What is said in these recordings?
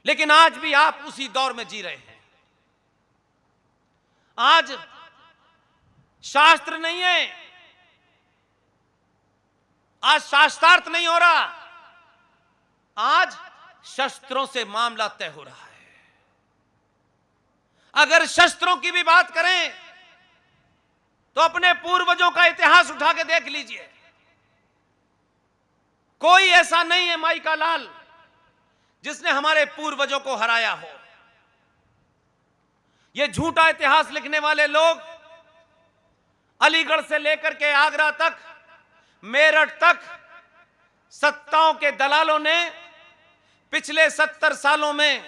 लेकिन आज भी आप उसी दौर में जी रहे हैं। आज शास्त्र नहीं है, आज शास्त्रार्थ नहीं हो रहा, आज शस्त्रों से मामला तय हो रहा है। अगर शस्त्रों की भी बात करें तो अपने पूर्वजों का इतिहास उठा के देख लीजिए। कोई ऐसा नहीं है माई का लाल जिसने हमारे पूर्वजों को हराया हो। ये झूठा इतिहास लिखने वाले लोग अलीगढ़ से लेकर के आगरा तक, मेरठ तक सत्ताओं के दलालों ने पिछले 70 सालों में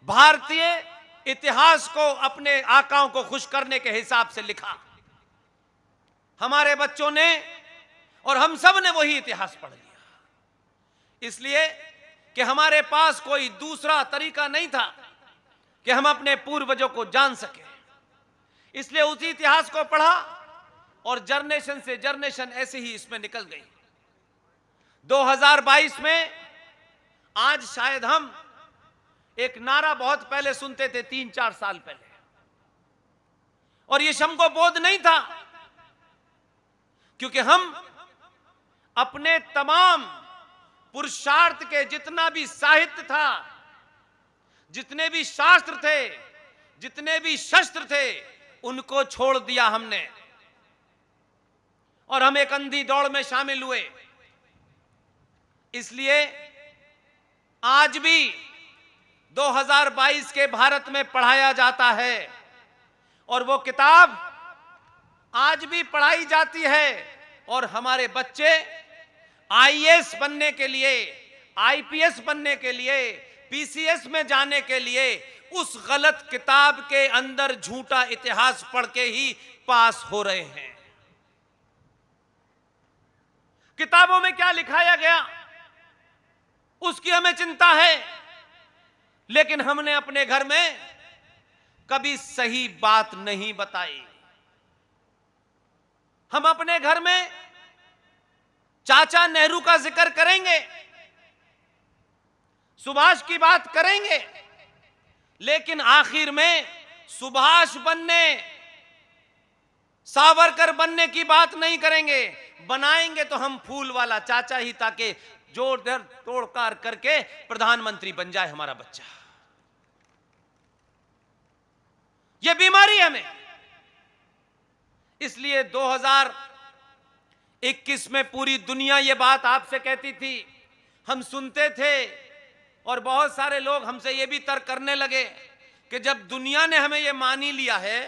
भारतीय इतिहास को अपने आकाओं को खुश करने के हिसाब से लिखा। हमारे बच्चों ने और हम सब ने वही इतिहास पढ़ लिया, इसलिए कि हमारे पास कोई दूसरा तरीका नहीं था कि हम अपने पूर्वजों को जान सके। इसलिए उसी इतिहास को पढ़ा और जनरेशन से जनरेशन ऐसे ही इसमें निकल गई। 2022 में आज शायद हम एक नारा बहुत पहले सुनते थे, 3-4 साल पहले, और ये हमको बोध नहीं था, क्योंकि हम अपने तमाम पुरुषार्थ के जितना भी साहित्य था, जितने भी शास्त्र थे, जितने भी शस्त्र थे, उनको छोड़ दिया हमने और हम एक अंधी दौड़ में शामिल हुए। इसलिए आज भी 2022 के भारत में पढ़ाया जाता है और वो किताब आज भी पढ़ाई जाती है और हमारे बच्चे आईएएस बनने के लिए, आईपीएस बनने के लिए, पीसीएस में जाने के लिए उस गलत किताब के अंदर झूठा इतिहास पढ़ के ही पास हो रहे हैं। किताबों में क्या लिखाया गया उसकी हमें चिंता है, लेकिन हमने अपने घर में कभी सही बात नहीं बताई। हम अपने घर में चाचा नेहरू का जिक्र करेंगे, सुभाष की बात करेंगे, लेकिन आखिर में सुभाष बनने, सावरकर बनने की बात नहीं करेंगे। बनाएंगे तो हम फूल वाला चाचा ही, ताकि जोर दर तोड़कार करके प्रधानमंत्री बन जाए हमारा बच्चा। यह बीमारी है हमें। इसलिए 2021 में पूरी दुनिया यह बात आपसे कहती थी, हम सुनते थे और बहुत सारे लोग हमसे यह भी तर्क करने लगे कि जब दुनिया ने हमें यह मान ही लिया है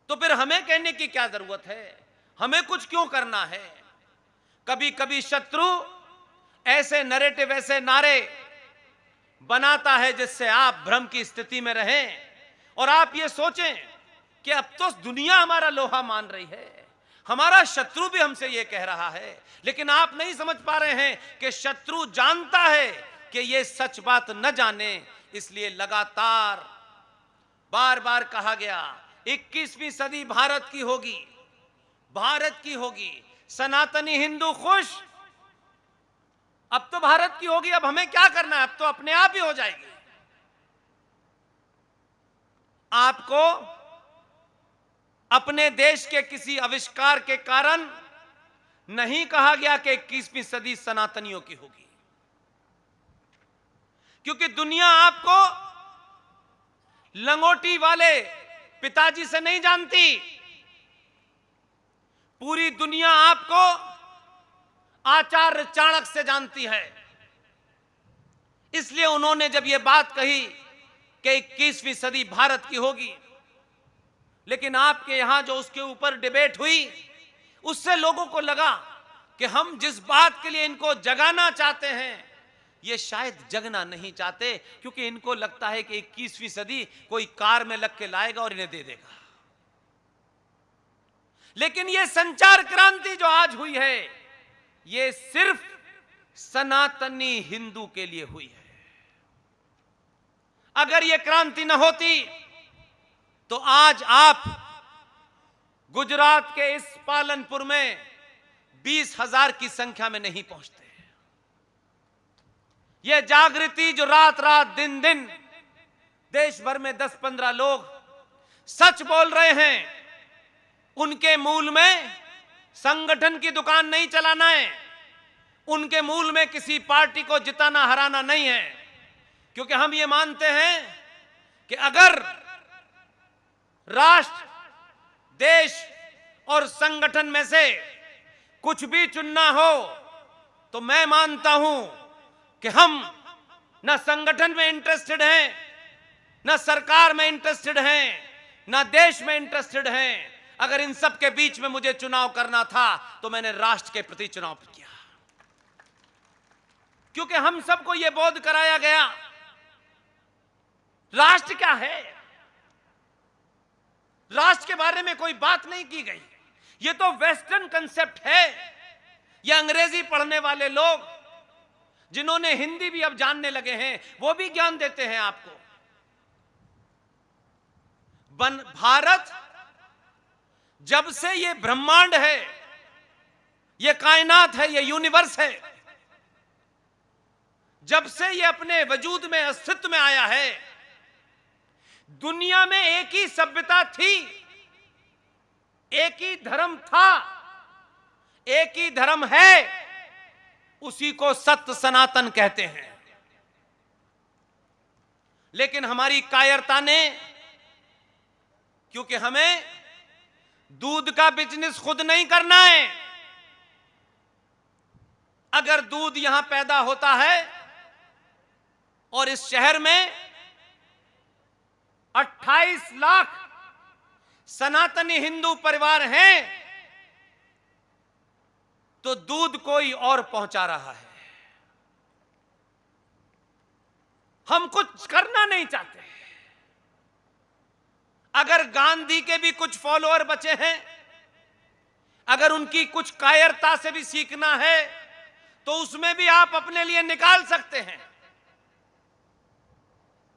तो फिर हमें कहने की क्या जरूरत है, हमें कुछ क्यों करना है। कभी कभी शत्रु ऐसे नैरेटिव, ऐसे नारे बनाता है जिससे आप भ्रम की स्थिति में रहें और आप ये सोचें कि अब तो दुनिया हमारा लोहा मान रही है, हमारा शत्रु भी हमसे ये कह रहा है। लेकिन आप नहीं समझ पा रहे हैं कि शत्रु जानता है कि ये सच बात न जाने, इसलिए लगातार बार बार कहा गया 21वीं सदी भारत की होगी, भारत की होगी, सनातनी हिंदू खुश। अब तो भारत की होगी, अब हमें क्या करना है, अब तो अपने आप ही हो जाएगी। आपको अपने देश के किसी आविष्कार के कारण नहीं कहा गया कि 21वीं सदी सनातनियों की होगी, क्योंकि दुनिया आपको लंगोटी वाले पिताजी से नहीं जानती। पूरी दुनिया आपको आचार्य चाणक्य से जानती है। इसलिए उन्होंने जब यह बात कही कि 21वीं सदी भारत की होगी, लेकिन आपके यहां जो उसके ऊपर डिबेट हुई, उससे लोगों को लगा कि हम जिस बात के लिए इनको जगाना चाहते हैं ये शायद जगना नहीं चाहते, क्योंकि इनको लगता है कि 21वीं सदी कोई कार में लग के लाएगा और इन्हें दे देगा। लेकिन ये संचार क्रांति जो आज हुई है, ये सिर्फ सनातनी हिंदू के लिए हुई है। अगर ये क्रांति न होती तो आज आप गुजरात के इस पालनपुर में 20,000 की संख्या में नहीं पहुंचते। ये जागृति जो रात रात दिन दिन देश भर में 10-15 लोग सच बोल रहे हैं, उनके मूल में संगठन की दुकान नहीं चलाना है, उनके मूल में किसी पार्टी को जिताना हराना नहीं है। क्योंकि हम ये मानते हैं कि अगर राष्ट्र, देश और संगठन में से कुछ भी चुनना हो तो मैं मानता हूं कि हम न संगठन में इंटरेस्टेड हैं, न सरकार में इंटरेस्टेड हैं, न देश में इंटरेस्टेड हैं। अगर इन सब के बीच में मुझे चुनाव करना था तो मैंने राष्ट्र के प्रति चुनाव किया। क्योंकि हम सबको यह बोध कराया गया राष्ट्र क्या है, राष्ट्र के बारे में कोई बात नहीं की गई। यह तो वेस्टर्न कंसेप्ट है। यह अंग्रेजी पढ़ने वाले लोग जिन्होंने हिंदी भी अब जानने लगे हैं, वो भी ज्ञान देते हैं आपको। भारत जब से ये ब्रह्मांड है, ये कायनात है, ये यूनिवर्स है, जब से ये अपने वजूद में अस्तित्व में आया है, दुनिया में एक ही सभ्यता थी, एक ही धर्म था, एक ही धर्म है, उसी को सत्य सनातन कहते हैं। लेकिन हमारी कायरता ने, क्योंकि हमें दूध का बिजनेस खुद नहीं करना है, अगर दूध यहां पैदा होता है और इस शहर में 28 लाख सनातनी हिंदू परिवार हैं, तो दूध कोई और पहुंचा रहा है। हम कुछ करना नहीं चाहते। अगर गांधी के भी कुछ फॉलोअर बचे हैं, अगर उनकी कुछ कायरता से भी सीखना है तो उसमें भी आप अपने लिए निकाल सकते हैं,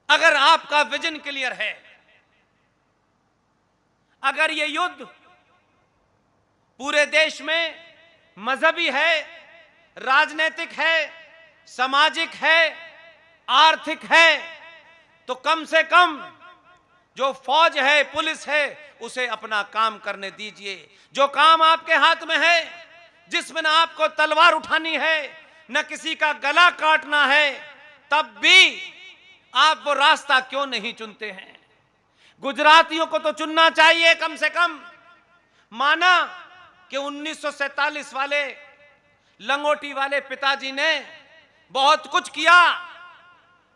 अगर आपका विजन क्लियर है। अगर यह युद्ध पूरे देश में मजहबी है, राजनीतिक है, सामाजिक है, आर्थिक है, तो कम से कम जो फौज है, पुलिस है, उसे अपना काम करने दीजिए। जो काम आपके हाथ में है, जिसमें ना आपको तलवार उठानी है, न किसी का गला काटना है, तब भी आप वो रास्ता क्यों नहीं चुनते हैं? गुजरातियों को तो चुनना चाहिए कम से कम। माना कि 1947 वाले लंगोटी वाले पिताजी ने बहुत कुछ किया,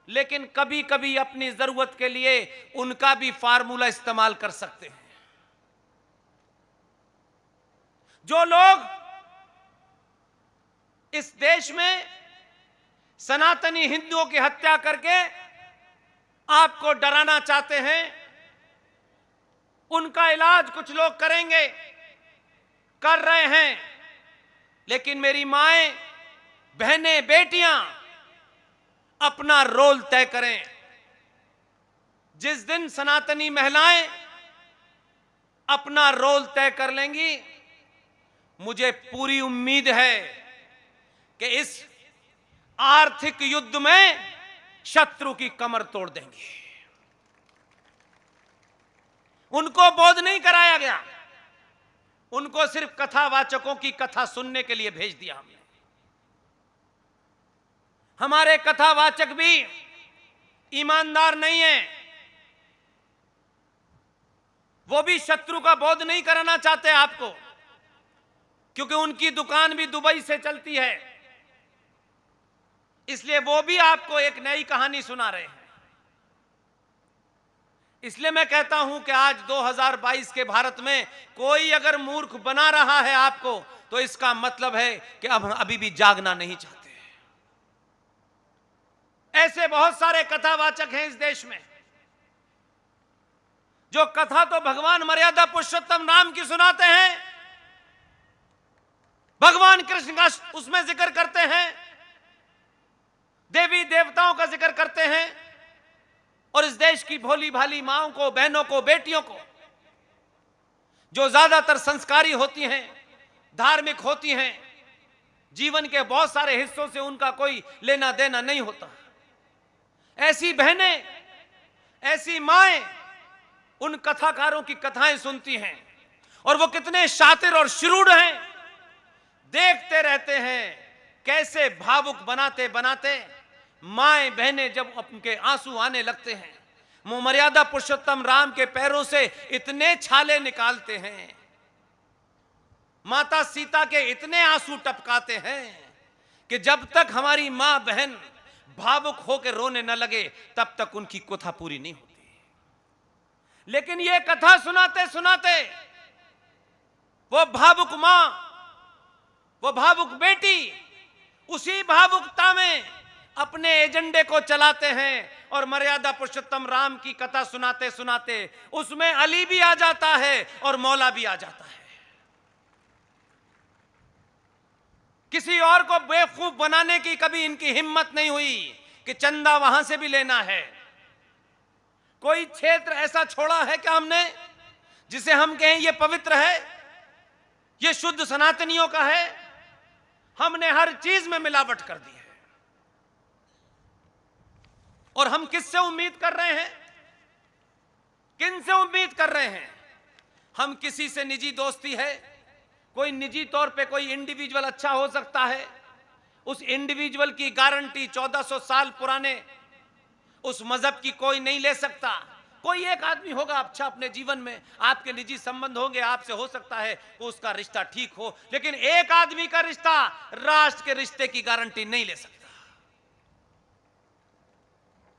लेकिन कभी कभी अपनी जरूरत के लिए उनका भी फार्मूला इस्तेमाल कर सकते हैं। जो लोग इस देश में सनातनी हिंदुओं की हत्या करके आपको डराना चाहते हैं, उनका इलाज कुछ लोग करेंगे, कर रहे हैं। लेकिन मेरी माएं, बहनें, बेटियां अपना रोल तय करें। जिस दिन सनातनी महिलाएं अपना रोल तय कर लेंगी, मुझे पूरी उम्मीद है कि इस आर्थिक युद्ध में शत्रु की कमर तोड़ देंगे। उनको बोध नहीं कराया गया, उनको सिर्फ कथावाचकों की कथा सुनने के लिए भेज दिया हमने। हमारे कथावाचक भी ईमानदार नहीं है, वो भी शत्रु का बोध नहीं कराना चाहते आपको, क्योंकि उनकी दुकान भी दुबई से चलती है, इसलिए वो भी आपको एक नई कहानी सुना रहे हैं। इसलिए मैं कहता हूं कि आज 2022 के भारत में कोई अगर मूर्ख बना रहा है आपको, तो इसका मतलब है कि अब अभी भी जागना नहीं चाहते। ऐसे बहुत सारे कथावाचक हैं इस देश में, जो कथा तो भगवान मर्यादा पुरुषोत्तम राम की सुनाते हैं, भगवान कृष्ण का उसमें जिक्र करते हैं, देवी देवताओं का जिक्र करते हैं, और इस देश की भोली भाली माओं को, बहनों को, बेटियों को, जो ज्यादातर संस्कारी होती हैं, धार्मिक होती हैं, जीवन के बहुत सारे हिस्सों से उनका कोई लेना देना नहीं होता। ऐसी बहनें, ऐसी माएं उन कथाकारों की कथाएं सुनती हैं और वो कितने शातिर और श्रूड हैं, देखते रहते हैं कैसे भावुक बनाते बनाते माएं बहनें जब उनके आंसू आने लगते हैं, वो मर्यादा पुरुषोत्तम राम के पैरों से इतने छाले निकालते हैं, माता सीता के इतने आंसू टपकाते हैं कि जब तक हमारी मां बहन भावुक होकर रोने न लगे तब तक उनकी कथा पूरी नहीं होती। लेकिन यह कथा सुनाते सुनाते वो भावुक मां, वो भावुक बेटी उसी भावुकता में अपने एजेंडे को चलाते हैं और मर्यादा पुरुषोत्तम राम की कथा सुनाते सुनाते उसमें अली भी आ जाता है और मौला भी आ जाता है। किसी और को बेवकूफ बनाने की कभी इनकी हिम्मत नहीं हुई कि चंदा वहां से भी लेना है। कोई क्षेत्र ऐसा छोड़ा है क्या हमने जिसे हम कहें ये पवित्र है, ये शुद्ध सनातनियों का है? हमने हर चीज में मिलावट कर दी है। और हम किससे उम्मीद कर रहे हैं, किन से उम्मीद कर रहे हैं? हम किसी से निजी दोस्ती है, कोई निजी तौर पे कोई इंडिविजुअल अच्छा हो सकता है, उस इंडिविजुअल की गारंटी 1400 साल पुराने उस मजहब की कोई नहीं ले सकता। कोई एक आदमी होगा अच्छा अपने जीवन में, आपके निजी संबंध होंगे, आपसे हो सकता है कि उसका रिश्ता ठीक हो, लेकिन एक आदमी का रिश्ता राष्ट्र के रिश्ते की गारंटी नहीं ले सकता।